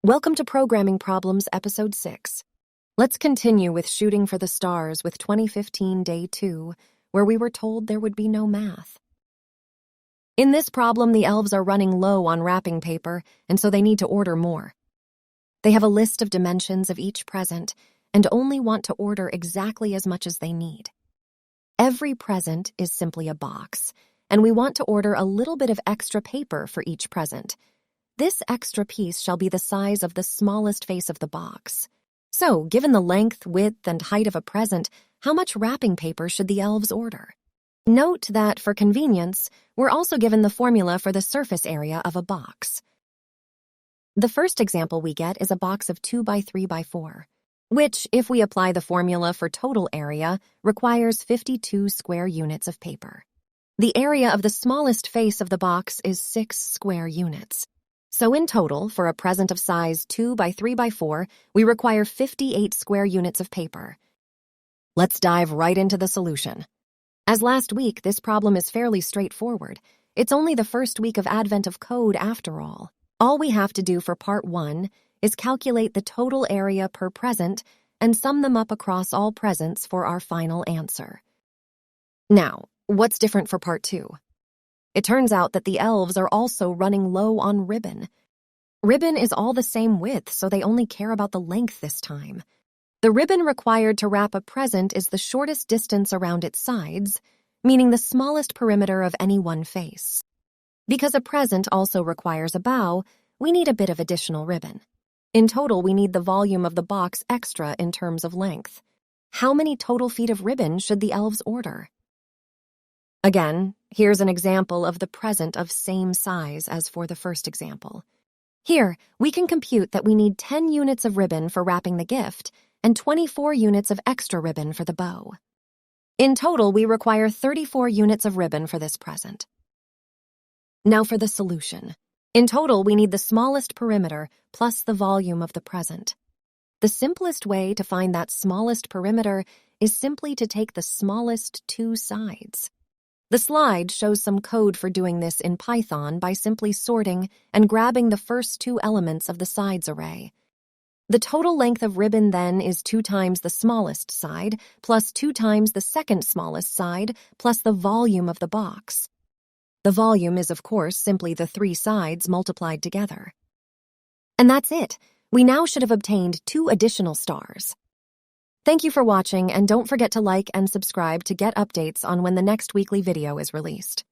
Welcome to Programming Problems, Episode 6. Let's continue with Shooting for the Stars with 2015 Day 2, where we were told there would be no math. In this problem, the elves are running low on wrapping paper, and so they need to order more. They have a list of dimensions of each present and only want to order exactly as much as they need. Every present is simply a box, and we want to order a little bit of extra paper for each present. This extra piece shall be the size of the smallest face of the box. So, given the length, width, and height of a present, how much wrapping paper should the elves order? Note that, for convenience, we're also given the formula for the surface area of a box. The first example we get is a box of 2 by 3 by 4, which, if we apply the formula for total area, requires 52 square units of paper. The area of the smallest face of the box is 6 square units. So in total, for a present of size 2 by 3 by 4, we require 58 square units of paper. Let's dive right into the solution. As last week, this problem is fairly straightforward. It's only the first week of advent of code after all. All we have to do for part 1 is calculate the total area per present and sum them up across all presents for our final answer. Now, what's different for part 2? It turns out that the elves are also running low on ribbon. Ribbon is all the same width, so they only care about the length this time. The ribbon required to wrap a present is the shortest distance around its sides, meaning the smallest perimeter of any one face. Because a present also requires a bow, we need a bit of additional ribbon. In total, we need the volume of the box extra in terms of length. How many total feet of ribbon should the elves order? Again, here's an example of the present of same size as for the first example. Here, we can compute that we need 10 units of ribbon for wrapping the gift and 24 units of extra ribbon for the bow. In total, we require 34 units of ribbon for this present. Now for the solution. In total, we need the smallest perimeter plus the volume of the present. The simplest way to find that smallest perimeter is simply to take the smallest 2 sides. The slide shows some code for doing this in Python by simply sorting and grabbing the first 2 elements of the sides array. The total length of ribbon then is 2 times the smallest side plus 2 times the second smallest side plus the volume of the box. The volume is, of course, simply the 3 sides multiplied together. And that's it. We now should have obtained 2 additional stars. Thank you for watching, and don't forget to like and subscribe to get updates on when the next weekly video is released.